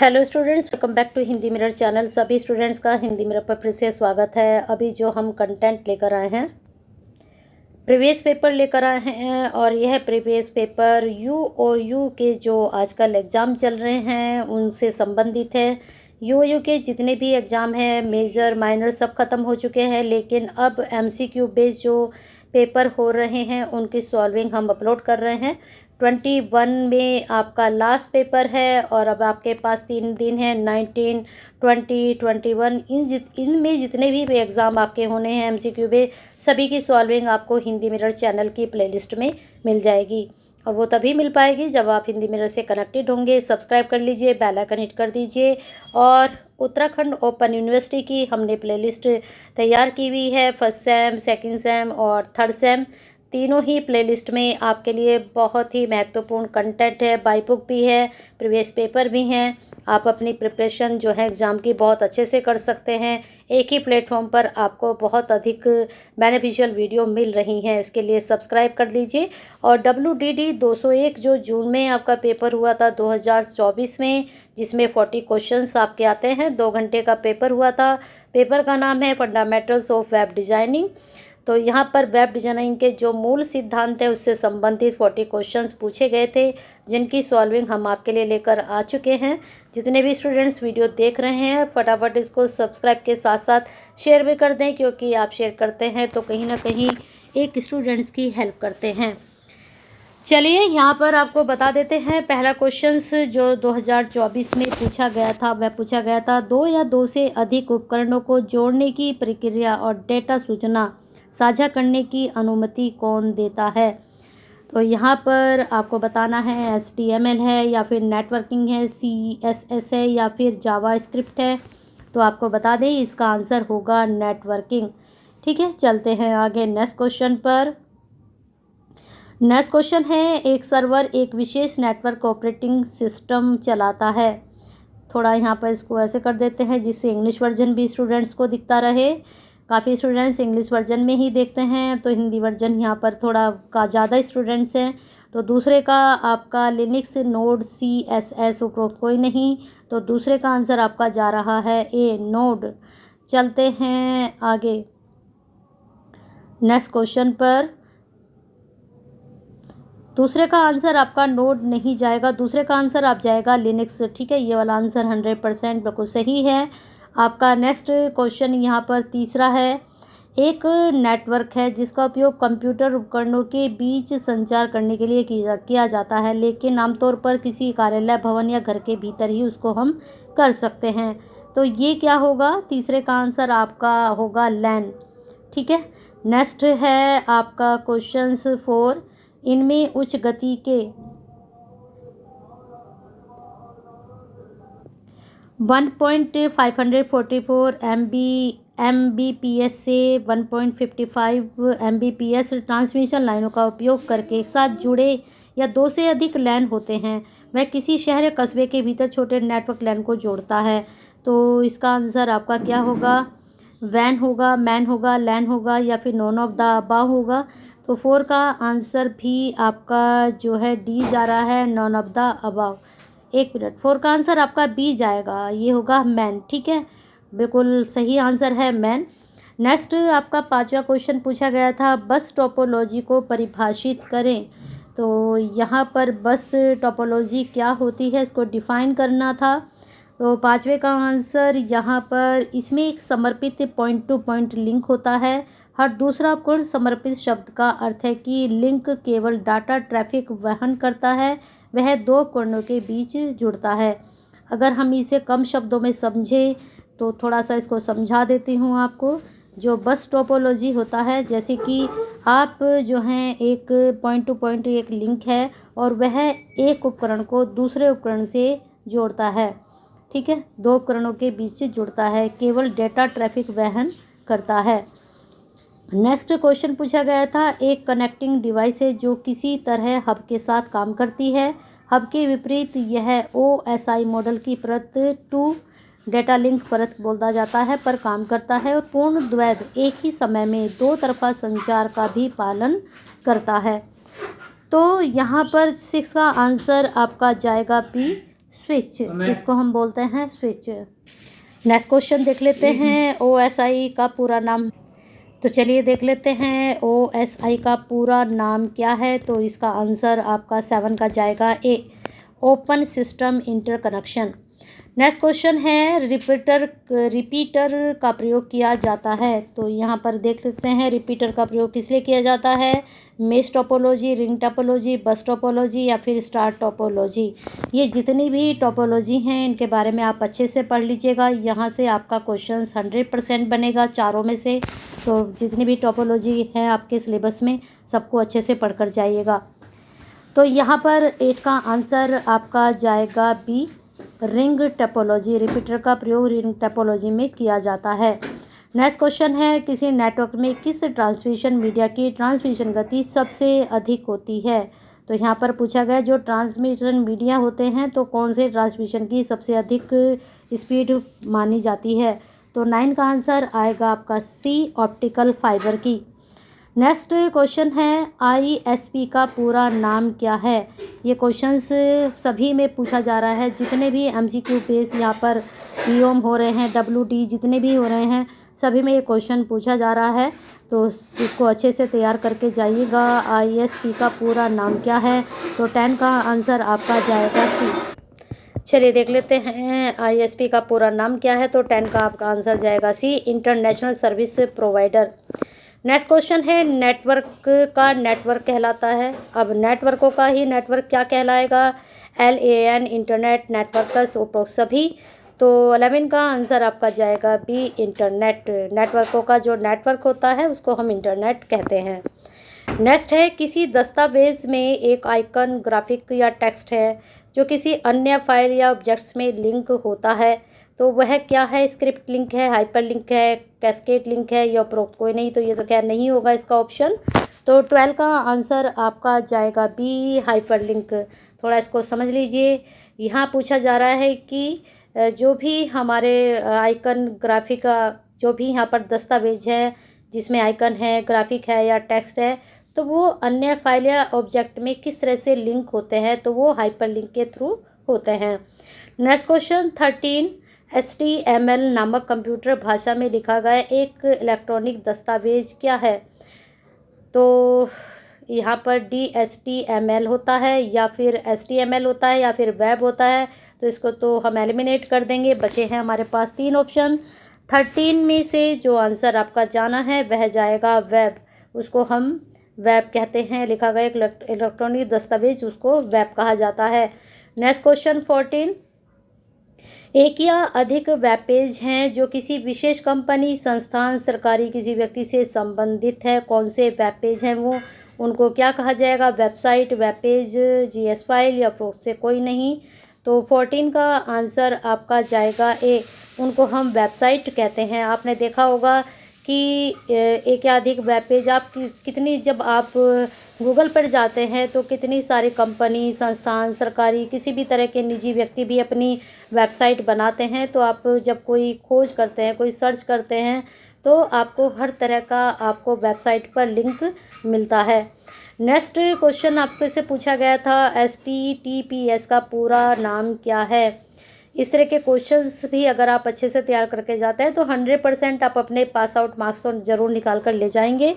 Hello students, welcome back to Hindi mirror channel. सभी students का Hindi mirror पर फिर से स्वागत है। अभी जो हम कंटेंट लेकर आए हैं, प्रीवियस पेपर लेकर आए हैं और यह प्रीवियस पेपर यूओयू के जो आजकल एग्ज़ाम चल रहे हैं उनसे संबंधित है। यूओयू के जितने भी एग्ज़ाम हैं, मेजर माइनर सब ख़त्म हो चुके हैं, लेकिन अब एमसीक्यू बेस्ड जो पेपर हो रहे हैं उनकी सॉल्विंग हम अपलोड कर रहे हैं। 21 में आपका लास्ट पेपर है और अब आपके पास 3 दिन है, 19, 20, 21। इनमें जितने भी एग्ज़ाम आपके होने हैं एमसीक्यू में, सभी की सॉल्विंग आपको हिंदी मिरर चैनल की प्लेलिस्ट में मिल जाएगी। और वो तभी मिल पाएगी जब आप हिंदी मिरर से कनेक्टेड होंगे। सब्सक्राइब कर लीजिए, बेल आइकन हिट कर दीजिए। और उत्तराखंड ओपन यूनिवर्सिटी की हमने प्लेलिस्ट तैयार की हुई है। फर्स्ट सेम, सेकंड सेम और थर्ड सेम तीनों ही प्लेलिस्ट में आपके लिए बहुत ही महत्वपूर्ण कंटेंट है। बाई बुक भी है, प्रीवियस पेपर भी हैं। आप अपनी प्रिपरेशन जो है एग्ज़ाम की बहुत अच्छे से कर सकते हैं। एक ही प्लेटफॉर्म पर आपको बहुत अधिक बेनिफिशियल वीडियो मिल रही हैं। इसके लिए सब्सक्राइब कर लीजिए। और WDD 201 जो जून में आपका पेपर हुआ था 2024 में, जिसमें 40 क्वेश्चंस आपके आते हैं, 2 घंटे का पेपर हुआ था। पेपर का नाम है फंडामेंटल्स ऑफ वेब डिज़ाइनिंग। तो यहाँ पर वेब डिज़ाइनिंग के जो मूल सिद्धांत है उससे संबंधित 40 क्वेश्चंस पूछे गए थे, जिनकी सॉल्विंग हम आपके लिए लेकर आ चुके हैं। जितने भी स्टूडेंट्स वीडियो देख रहे हैं, फटाफट इसको सब्सक्राइब के साथ साथ शेयर भी कर दें, क्योंकि आप शेयर करते हैं तो कहीं ना कहीं एक स्टूडेंट्स की हेल्प करते हैं। चलिए यहाँ पर आपको बता देते हैं। पहला क्वेश्चंस जो 2024 में पूछा गया था वह पूछा गया था, 2 या 2 से अधिक उपकरणों को जोड़ने की प्रक्रिया और डेटा सूचना साझा करने की अनुमति कौन देता है। तो यहाँ पर आपको बताना है HTML है या फिर नेटवर्किंग है, CSS है या फिर जावा स्क्रिप्ट है। तो आपको बता दें इसका आंसर होगा नेटवर्किंग। ठीक है, चलते हैं आगे नेक्स्ट क्वेश्चन पर। नेक्स्ट क्वेश्चन है, एक सर्वर एक विशेष नेटवर्क ऑपरेटिंग सिस्टम चलाता है। थोड़ा यहाँ पर इसको ऐसे कर देते हैं जिससे इंग्लिश वर्जन भी स्टूडेंट्स को दिखता रहे। काफ़ी स्टूडेंट्स इंग्लिश वर्जन में ही देखते हैं, तो हिंदी वर्जन यहाँ पर थोड़ा का ज़्यादा स्टूडेंट्स हैं। तो दूसरे का आपका लिनक्स नोड CSS, उपरोक्त कोई नहीं, तो दूसरे का आंसर आपका जा रहा है ए, नोड। चलते हैं आगे नेक्स्ट क्वेश्चन पर। दूसरे का आंसर आपका नोड नहीं जाएगा, दूसरे का आंसर आप जाएगा लिनक्स। ठीक है, ये वाला आंसर 100% बिल्कुल सही है आपका। नेक्स्ट क्वेश्चन यहाँ पर तीसरा है, एक नेटवर्क है जिसका उपयोग कंप्यूटर उपकरणों के बीच संचार करने के लिए किया जाता है, लेकिन आमतौर पर किसी कार्यालय, भवन या घर के भीतर ही उसको हम कर सकते हैं। तो ये क्या होगा, तीसरे का आंसर आपका होगा लैन। ठीक है, नेक्स्ट है आपका क्वेश्चन 4, इनमें उच्च गति के 1.544 Mbps से 1.55 Mbps ट्रांसमिशन लाइनों का उपयोग करके एक साथ जुड़े या 2 से अधिक लैन होते हैं। वह किसी शहर या कस्बे के भीतर छोटे नेटवर्क लैन को जोड़ता है। तो इसका आंसर आपका क्या होगा, वैन होगा, मैन होगा, लैन होगा या फिर नॉन ऑफ द अबाव होगा। तो 4 का आंसर भी आपका जो है डी जा रहा है, none of the above. 1 minute, 4 का आंसर आपका बी जाएगा, ये होगा मैन। ठीक है, बिल्कुल सही आंसर है मैन। नेक्स्ट आपका 5वां क्वेश्चन पूछा गया था, बस टोपोलॉजी को परिभाषित करें। तो यहाँ पर बस टोपोलॉजी क्या होती है इसको डिफाइन करना था। तो 5वें का आंसर यहाँ पर, इसमें एक समर्पित पॉइंट टू पॉइंट लिंक होता है। हर दूसरा उपकरण समर्पित शब्द का अर्थ है कि लिंक केवल डाटा ट्रैफिक वहन करता है, वह 2 उपकरणों के बीच जुड़ता है। अगर हम इसे कम शब्दों में समझें तो थोड़ा सा इसको समझा देती हूँ आपको। जो बस टोपोलॉजी होता है, जैसे कि आप जो हैं एक पॉइंट टू पॉइंट एक लिंक है और वह एक उपकरण को दूसरे उपकरण से जोड़ता है। ठीक है, 2 उपकरणों के बीच से जुड़ता है, केवल डेटा ट्रैफिक वहन करता है। नेक्स्ट क्वेश्चन पूछा गया था, एक कनेक्टिंग डिवाइस है जो किसी तरह हब के साथ काम करती है। हब के विपरीत यह OSI मॉडल की परत 2 डेटा लिंक परत बोला जाता है पर काम करता है और पूर्ण द्वैध एक ही समय में 2 तरफा संचार का भी पालन करता है। तो यहाँ पर 6 का आंसर आपका जाएगा बी, स्विच, इसको हम बोलते हैं स्विच। नेक्स्ट क्वेश्चन देख लेते हैं, OSI का पूरा नाम। तो चलिए देख लेते हैं OSI का पूरा नाम क्या है। तो इसका आंसर आपका 7 का जाएगा A, open system interconnection. Next question है, रिपीटर का प्रयोग किया जाता है। तो यहाँ पर देख सकते हैं रिपीटर का प्रयोग किस लिए किया जाता है। मेश टोपोलॉजी, रिंग टोपोलॉजी, बस टोपोलॉजी या फिर स्टार टोपोलॉजी। ये जितनी भी टोपोलॉजी हैं इनके बारे में आप अच्छे से पढ़ लीजिएगा। यहाँ से आपका क्वेश्चन 100% बनेगा चारों में से। तो जितनी भी टोपोलॉजी है आपके सिलेबस में सबको अच्छे से पढ़ कर जाइएगा। तो यहाँ पर 8 का आंसर आपका जाएगा बी, रिंग टोपोलॉजी। रिपीटर का प्रयोग रिंग टोपोलॉजी में किया जाता है। नेक्स्ट क्वेश्चन है, किसी नेटवर्क में किस ट्रांसमिशन मीडिया की ट्रांसमिशन गति सबसे अधिक होती है। तो यहाँ पर पूछा गया जो ट्रांसमिशन मीडिया होते हैं तो कौन से ट्रांसमिशन की सबसे अधिक स्पीड मानी जाती है। तो 9 का आंसर आएगा आपका सी, ऑप्टिकल फाइबर की। नेक्स्ट क्वेश्चन है, ISP का पूरा नाम क्या है। ये क्वेश्चंस सभी में पूछा जा रहा है, जितने भी MCQ बेस यहाँ पर ईओम हो रहे हैं, WD जितने भी हो रहे हैं सभी में ये क्वेश्चन पूछा जा रहा है। तो इसको अच्छे से तैयार करके जाइएगा। ISP का पूरा नाम क्या है। तो 10 का आंसर आपका जाएगा सी। चलिए देख लेते हैं ISP का पूरा नाम क्या है। तो 10 का आपका आंसर जाएगा C, international service provider. Next question है, नेटवर्क का नेटवर्क कहलाता है। अब नेटवर्कों का ही नेटवर्क क्या कहलाएगा। LAN, इंटरनेट, नेटवर्कस, सभी। तो 11 का आंसर आपका जाएगा बी, इंटरनेट। नेटवर्कों का जो नेटवर्क होता है उसको हम इंटरनेट कहते हैं। नेक्स्ट है, किसी दस्तावेज में एक आइकन, ग्राफिक या टेक्स्ट है जो किसी अन्य फाइल या ऑब्जेक्ट्स में लिंक होता है। तो वह क्या है। स्क्रिप्ट लिंक है, हाइपर लिंक है, कैस्केड लिंक है या उपरोक्त कोई नहीं। तो ये तो क्या नहीं होगा इसका ऑप्शन। तो 12 का आंसर आपका जाएगा बी, हाइपर लिंक। थोड़ा इसको समझ लीजिए। यहाँ पूछा जा रहा है कि जो भी हमारे आइकन, ग्राफिक, जो भी यहाँ पर दस्तावेज है जिसमें आइकन है, ग्राफिक है या टेक्स्ट है, तो वो अन्य फाइल या ऑब्जेक्ट में किस तरह से लिंक होते हैं। तो वो हाइपर लिंक के थ्रू होते हैं। नेक्स्ट क्वेश्चन 13, HTML नामक कंप्यूटर भाषा में लिखा गया एक इलेक्ट्रॉनिक दस्तावेज क्या है। तो यहाँ पर DHTML होता है या फिर HTML होता है या फिर वेब होता है। तो इसको तो हम एलिमिनेट कर देंगे। बचे हैं हमारे पास 3 ऑप्शन। 13 में से जो आंसर आपका जाना है वह जाएगा वेब। उसको हम वेब कहते हैं। लिखा गया एक इलेक्ट्रॉनिक दस्तावेज उसको वेब कहा जाता है। नेक्स्ट क्वेश्चन 14, एक या अधिक वेब पेज हैं जो किसी विशेष कंपनी, संस्थान, सरकारी किसी व्यक्ति से संबंधित है। कौन से वेब पेज हैं वो, उनको क्या कहा जाएगा। Website, web page, GS file या प्रोक्स से कोई नहीं। तो 14 का आंसर आपका जाएगा ए, उनको हम वेबसाइट कहते हैं। आपने देखा होगा कि एक या अधिक वेब पेज आप कितनी, जब आप गूगल पर जाते हैं तो कितनी सारी कंपनी, संस्थान, सरकारी, किसी भी तरह के निजी व्यक्ति भी अपनी वेबसाइट बनाते हैं। तो आप जब कोई खोज करते हैं, कोई सर्च करते हैं तो आपको हर तरह का आपको वेबसाइट पर लिंक मिलता है। नेक्स्ट क्वेश्चन आपको से पूछा गया था, HTTPS का पूरा नाम क्या है। इस तरह के क्वेश्चंस भी अगर आप अच्छे से तैयार करके जाते हैं तो 100% आप अपने पास आउट मार्क्स तो ज़रूर निकाल कर ले जाएंगे।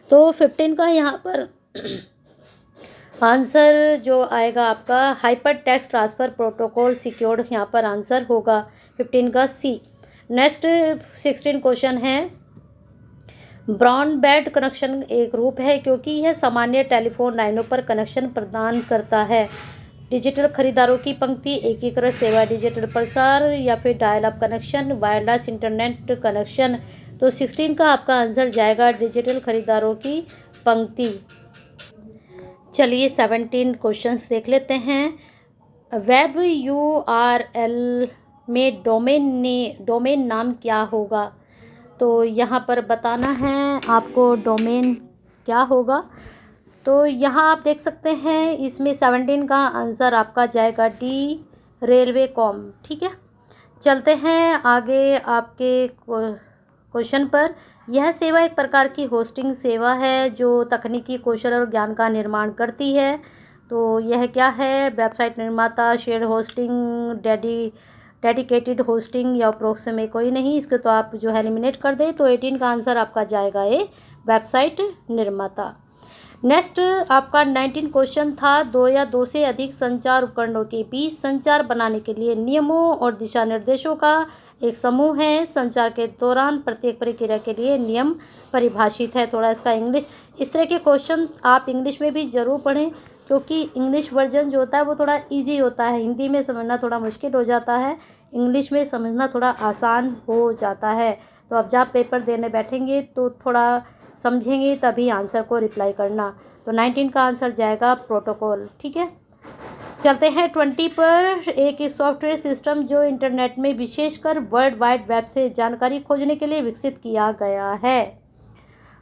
तो 15 का यहाँ पर आंसर जो आएगा आपका hyper text transfer protocol secured, यहाँ पर आंसर होगा 15 का सी। नेक्स्ट 16 क्वेश्चन है, ब्रॉडबैंड कनेक्शन एक रूप है क्योंकि यह सामान्य टेलीफोन लाइनों पर कनेक्शन प्रदान करता है। डिजिटल खरीदारों की पंक्ति, एकीकृत सेवा, डिजिटल प्रसार या फिर dial up connection, wireless internet connection. तो 16 का आपका आंसर जाएगा डिजिटल खरीदारों की पंक्ति। चलिए 17 क्वेश्चंस देख लेते हैं। वेब URL में डोमेन नाम क्या होगा। तो यहाँ पर बताना है आपको डोमेन क्या होगा। तो यहाँ आप देख सकते हैं इसमें 17 का आंसर आपका जाएगा डी, रेलवे कॉम। ठीक है, चलते हैं आगे आपके क्वेश्चन पर। यह सेवा एक प्रकार की होस्टिंग सेवा है जो तकनीकी कौशल और ज्ञान का निर्माण करती है। तो यह क्या है, वेबसाइट निर्माता, शेयर होस्टिंग, डेडिकेटेड होस्टिंग या प्रोक्सी में कोई नहीं, इसको तो आप जो है एलिमिनेट कर दें। तो 18 का आंसर आपका जाएगा ए, वेबसाइट निर्माता। नेक्स्ट आपका 19 क्वेश्चन था, दो या दो से अधिक संचार उपकरणों के बीच संचार बनाने के लिए नियमों और दिशा निर्देशों का एक समूह है। संचार के दौरान प्रत्येक प्रक्रिया के लिए नियम परिभाषित है। थोड़ा इसका इंग्लिश, इस तरह के क्वेश्चन आप इंग्लिश में भी ज़रूर पढ़ें, क्योंकि इंग्लिश वर्जन जो होता है वो थोड़ा इजी होता है, हिंदी में समझना थोड़ा मुश्किल हो जाता है, इंग्लिश में समझना थोड़ा आसान हो जाता है। तो अब जब पेपर देने बैठेंगे तो थोड़ा समझेंगे तभी आंसर को रिप्लाई करना। तो 19 का आंसर जाएगा प्रोटोकॉल। ठीक है, चलते हैं 20 पर। एक सॉफ्टवेयर सिस्टम जो इंटरनेट में विशेषकर वर्ल्ड वाइड वेब से जानकारी खोजने के लिए विकसित किया गया है।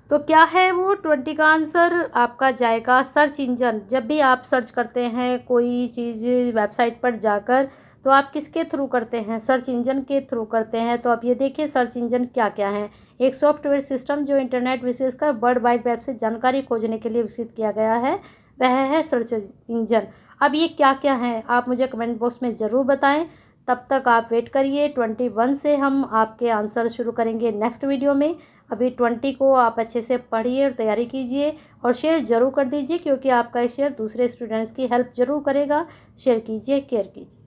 तो क्या है वो? 20 का आंसर आपका जाएगा सर्च इंजन। जब भी आप सर्च करते हैं कोई चीज़ वेबसाइट पर जाकर, तो आप किसके थ्रू करते हैं? सर्च इंजन के थ्रू करते हैं। तो आप ये देखिए सर्च इंजन क्या क्या है। एक सॉफ्टवेयर सिस्टम जो इंटरनेट विशेषकर वर्ल्ड वाइड वेब से जानकारी खोजने के लिए विकसित किया गया है, वह है सर्च इंजन। अब ये क्या क्या है आप मुझे कमेंट बॉक्स में ज़रूर बताएं। तब तक आप वेट करिए, 21 से हम आपके आंसर शुरू करेंगे नेक्स्ट वीडियो में। अभी 20 को आप अच्छे से पढ़िए और तैयारी कीजिए और शेयर ज़रूर कर दीजिए, क्योंकि आपका शेयर दूसरे स्टूडेंट्स की हेल्प ज़रूर करेगा। शेयर कीजिए, केयर कीजिए।